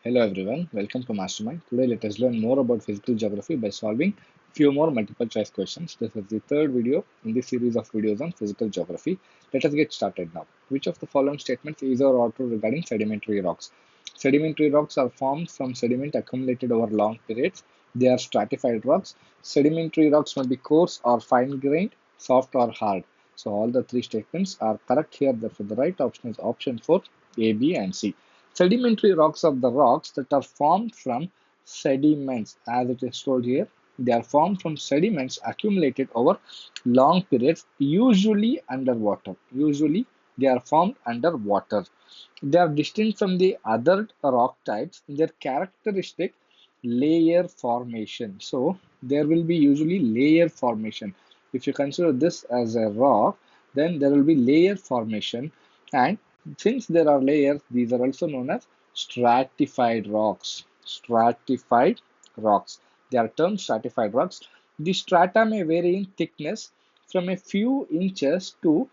Hello everyone, welcome to Mastermind. Today let us learn more about physical geography by solving few more multiple choice questions. This is the third video in this series of videos on physical geography. Let us get started now. Which of the following statements is or true regarding sedimentary rocks? Sedimentary rocks are formed from sediment accumulated over long periods. They are stratified rocks. Sedimentary rocks may be coarse or fine-grained, soft or hard. So all the three statements are correct here. Therefore, the right option is option 4, A, B and C. Sedimentary rocks are the rocks that are formed from sediments, as it is told here. They are formed from sediments accumulated over long periods, usually underwater. Usually, they are formed underwater. They are distinct from the other rock types in their characteristic layer formation. So, there will be usually layer formation. If you consider this as a rock, then there will be layer formation, and since there are layers, these are also known as stratified rocks. Stratified rocks. They are termed stratified rocks. The strata may vary in thickness from a few inches to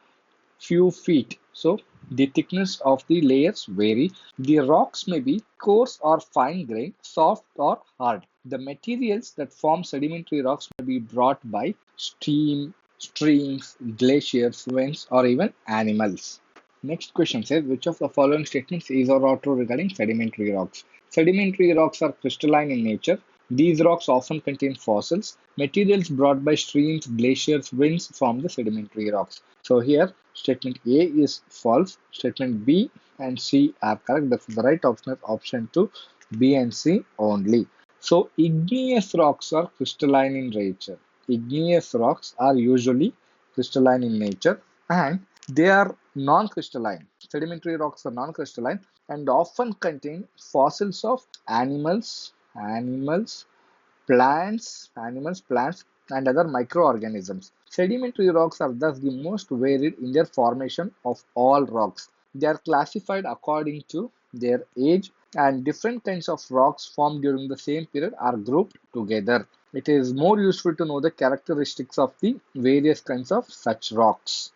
few feet. So the thickness of the layers vary. The rocks may be coarse or fine grained, soft or hard. The materials that form sedimentary rocks may be brought by streams, glaciers, winds, or even animals. Next question says, which of the following statements is or not true regarding sedimentary rocks? Sedimentary rocks are crystalline in nature. These rocks often contain fossils. Materials brought by streams, glaciers, winds form the sedimentary rocks. So here, statement A is false. Statement B and C are correct. Therefore, the right option is option 2, B and C only. So igneous rocks are crystalline in nature. Igneous rocks are usually crystalline in nature, and they are non-crystalline. Sedimentary rocks are non-crystalline and often contain fossils of plants, and other microorganisms. Sedimentary rocks are thus the most varied in their formation of all rocks. They are classified according to their age, and different kinds of rocks formed during the same period are grouped together. It is more useful to know the characteristics of the various kinds of such rocks.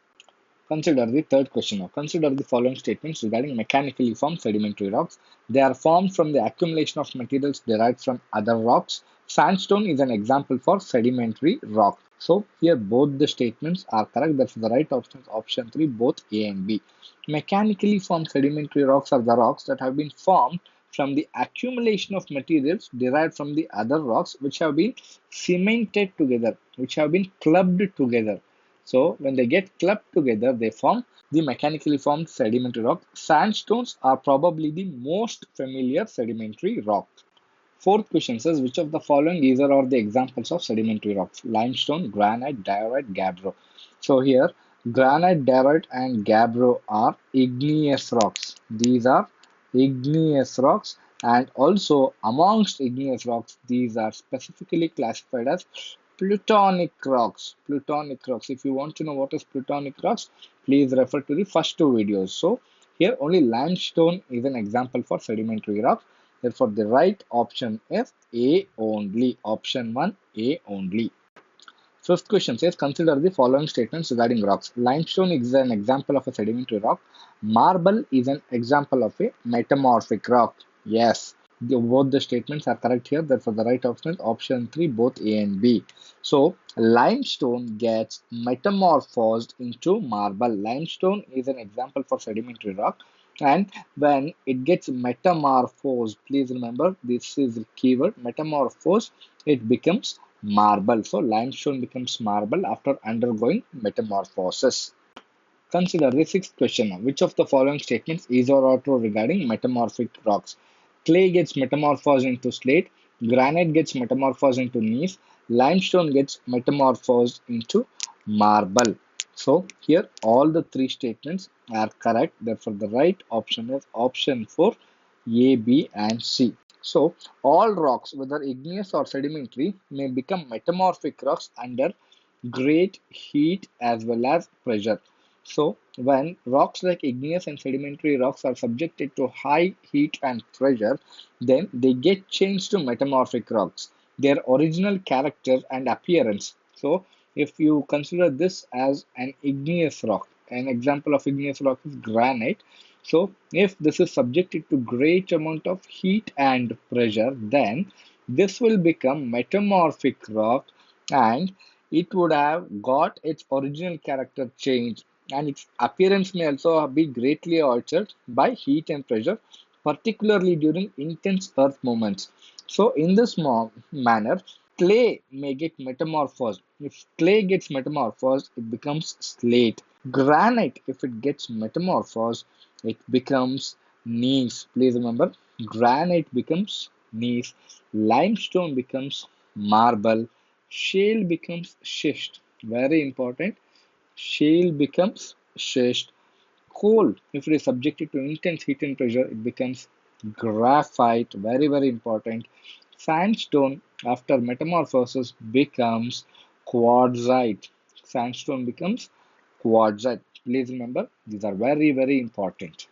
Consider the third question now. Consider the following statements regarding mechanically formed sedimentary rocks. They are formed from the accumulation of materials derived from other rocks. Sandstone is an example for sedimentary rock. So here both the statements are correct. Therefore, the right option is option 3, both A and B. Mechanically formed sedimentary rocks are the rocks that have been formed from the accumulation of materials derived from the other rocks which have been cemented together, which have been clubbed together. So when they get clubbed together, they form the mechanically formed sedimentary rock. Sandstones are probably the most familiar sedimentary rock. Fourth question says, which of the following is or are the examples of sedimentary rocks? Limestone, granite, diorite, gabbro. So here, granite, diorite, and gabbro are igneous rocks. These are igneous rocks, and also amongst igneous rocks, these are specifically classified as plutonic rocks. Plutonic rocks. If you want to know what is plutonic rocks, please refer to the first two videos. So here only limestone is an example for sedimentary rock. Therefore, the right option is A only. Option 1, A only. Fifth question says, consider the following statements regarding rocks. Limestone is an example of a sedimentary rock. Marble is an example of a metamorphic rock. Yes, both the statements are correct here. Therefore, the right option is option 3, both A and B. So, limestone gets metamorphosed into marble. Limestone is an example for sedimentary rock. And when it gets metamorphosed, please remember this is the keyword metamorphosed, it becomes marble. So limestone becomes marble after undergoing metamorphosis. Consider the sixth question now. Which of the following statements is or are true regarding metamorphic rocks? Clay gets metamorphosed into slate, granite gets metamorphosed into gneiss, limestone gets metamorphosed into marble. So here all the three statements are correct. Therefore, the right option is option 4, A, B, and C. So all rocks, whether igneous or sedimentary, may become metamorphic rocks under great heat as well as pressure. So when rocks like igneous and sedimentary rocks are subjected to high heat and pressure, then they get changed to metamorphic rocks. Their original character and appearance. So if you consider this as an igneous rock, an example of igneous rock is granite. So if this is subjected to great amount of heat and pressure, then this will become metamorphic rock, and it would have got its original character changed, and its appearance may also be greatly altered by heat and pressure, particularly during intense earth movements. So in this manner, clay may get metamorphosed. If clay gets metamorphosed, it becomes slate. Granite, if it gets metamorphosed, it becomes gneiss. Please remember, granite becomes gneiss, limestone becomes marble, shale becomes schist. Very important. Shale becomes schist. Coal, if it is subjected to intense heat and pressure, it becomes graphite. Very, very important. Sandstone, after metamorphosis, becomes quartzite. Sandstone becomes quartzite. Please remember, these are very, very important.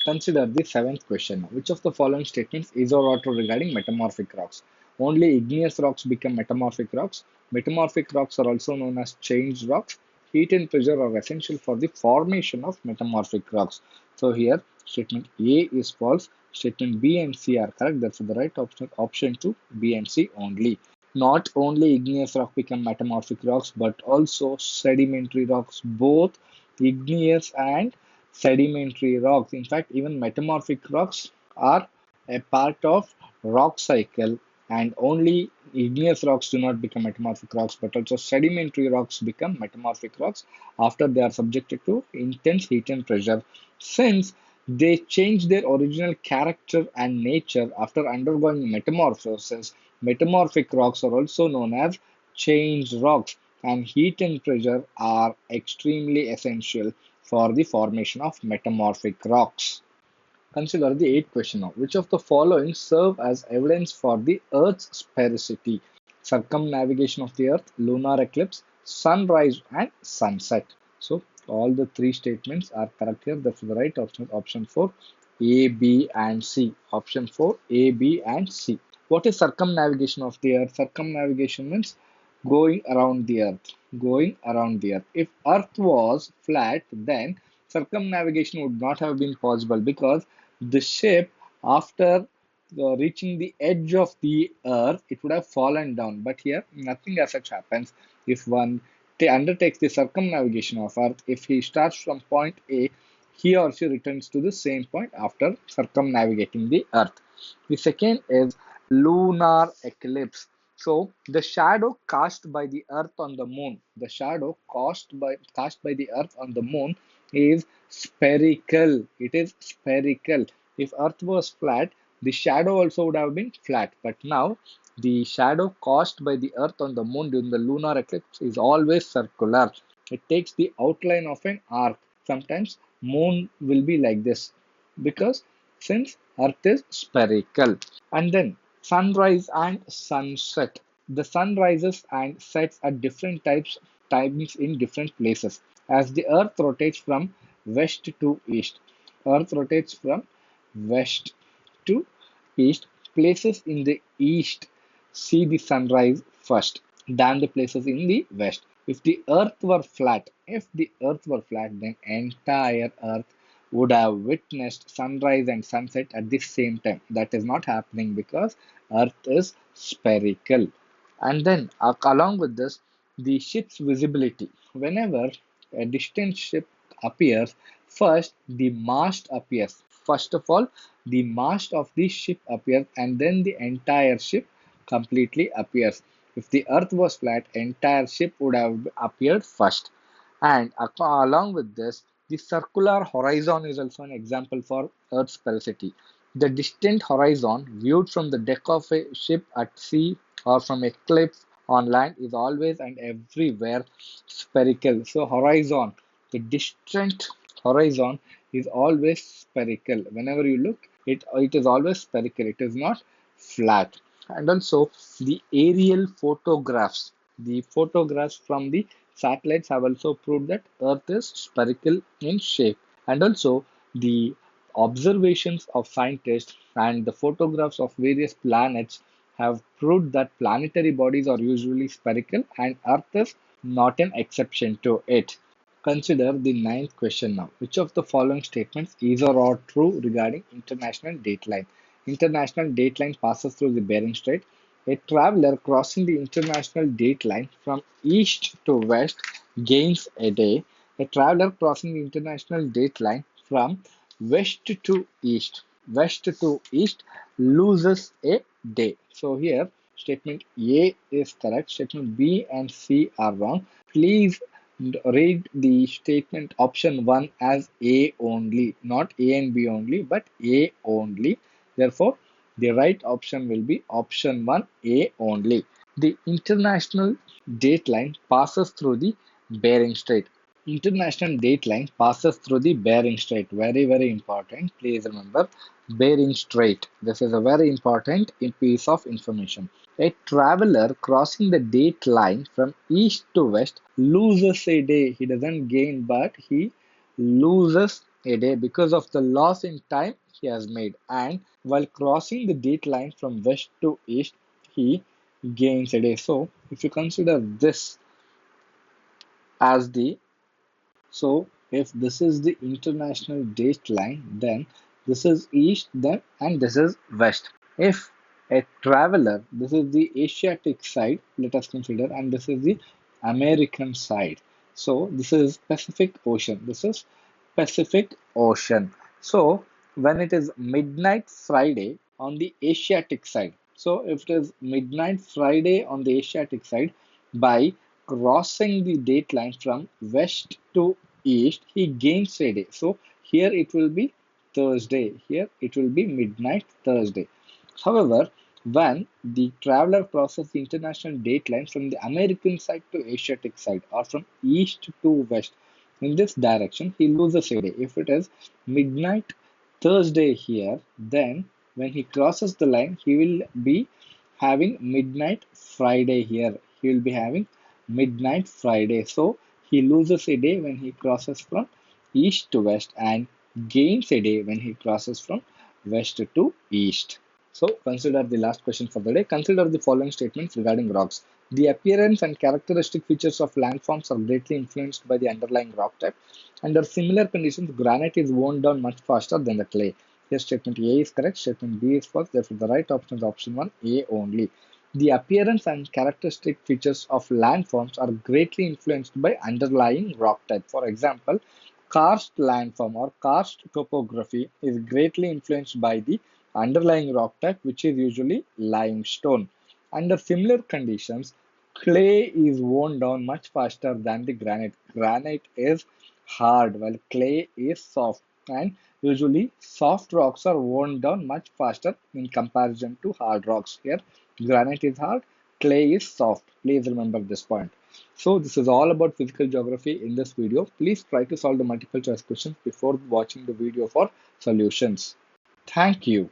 Consider the seventh question. Which of the following statements is or true regarding metamorphic rocks? Only igneous rocks become metamorphic rocks. Metamorphic rocks are also known as changed rocks. Heat and pressure are essential for the formation of metamorphic rocks. So here, statement A is false. Statement B and C are correct. That's the right option. Option 2, B and C only. Not only igneous rock become metamorphic rocks, but also sedimentary rocks, both igneous and sedimentary rocks. In fact, even metamorphic rocks are a part of rock cycle, and only igneous rocks do not become metamorphic rocks, but also sedimentary rocks become metamorphic rocks after they are subjected to intense heat and pressure. Since they change their original character and nature after undergoing metamorphosis, metamorphic rocks are also known as changed rocks, and heat and pressure are extremely essential for the formation of metamorphic rocks. Consider the eighth question now. Which of the following serve as evidence for the Earth's sphericity? Circumnavigation of the Earth, lunar eclipse, sunrise, and sunset. So all the three statements are correct here. That's the right option. Option 4, A, B, and C. Option 4, A, B, and C. What is circumnavigation of the Earth? Circumnavigation means going around the Earth. Going around the Earth. If Earth was flat, then circumnavigation would not have been possible, because the ship, after reaching the edge of the earth, it would have fallen down. But here, nothing as such happens. If one undertakes the circumnavigation of earth, if he starts from point A, he or she returns to the same point after circumnavigating the earth. The second is lunar eclipse. So the shadow cast by the earth on the moon, the shadow cast by the earth on the moon is spherical. It is spherical. If earth was flat, the shadow also would have been flat. But now the shadow cast by the earth on the moon during the lunar eclipse is always circular. It takes the outline of an arc. Sometimes moon will be like this, because since earth is spherical. And then sunrise and sunset. The sun rises and sets at different times in different places. As the earth rotates from west to east, earth rotates from west to east, places in the east see the sunrise first than the places in the west. If the earth were flat, then entire earth would have witnessed sunrise and sunset at the same time. That is not happening because earth is spherical. And then along with this, the ship's visibility. Whenever a distant ship appears, first the mast appears. First of all, the mast of the ship appears, and then the entire ship completely appears. If the earth was flat, entire ship would have appeared first. And along with this, the circular horizon is also an example for Earth's sphericity. The distant horizon viewed from the deck of a ship at sea or from a cliff on land is always and everywhere spherical. So horizon, the distant horizon is always spherical. Whenever you look, it is always spherical. It is not flat. And also the aerial photographs. The photographs from the satellites have also proved that Earth is spherical in shape. And also the observations of scientists and the photographs of various planets have proved that planetary bodies are usually spherical, and Earth is not an exception to it. Consider the ninth question now. Which of the following statements is or are true regarding international dateline? International dateline passes through the Bering Strait. A traveler crossing the international dateline from east to west gains a day. A traveler crossing the international dateline from west to east loses a day. So here statement A is correct. Statement B and C are wrong. Please read the statement option 1 as A only, not A and B only, but A only. Therefore, the right option will be option 1, A only. The international dateline passes through the Bering Strait. International dateline passes through the Bering Strait. Very, very important. Please remember Bering Strait. This is a very important piece of information. A traveler crossing the date line from east to west loses a day. He doesn't gain, but he loses a day because of the loss in time he has made. And while crossing the date line from west to east, he gains a day. So, if you consider this as the so if this is the international date line, then this is east, then and this is west. If a traveler, this is the Asiatic side, let us consider, and this is the American side. So this is Pacific Ocean. This is Pacific Ocean. So when it is midnight Friday on the Asiatic side, so if it is midnight Friday on the Asiatic side, by crossing the date line from west to east, he gains a day. So here it will be Thursday. Here it will be midnight Thursday. However, when the traveler crosses the international date line from the American side to Asiatic side or from east to west, in this direction, he loses a day. If it is midnight Thursday here, then when he crosses the line, he will be having midnight Friday here. He will be having midnight Friday. So he loses a day when he crosses from east to west and gains a day when he crosses from west to east. So consider the last question for the day. Consider the following statements regarding rocks. The appearance and characteristic features of landforms are greatly influenced by the underlying rock type. Under similar conditions, granite is worn down much faster than the clay. Here statement A is correct, statement B is false. Therefore, the right option is option 1, A only. The appearance and characteristic features of landforms are greatly influenced by underlying rock type. For example, karst landform or karst topography is greatly influenced by the underlying rock type, which is usually limestone. Under similar conditions, clay is worn down much faster than the granite. Granite is hard while clay is soft, and usually soft rocks are worn down much faster in comparison to hard rocks. Here granite is hard, clay is soft. Please remember this point. So this is all about physical geography in this video. Please try to solve the multiple choice questions before watching the video for solutions. Thank you.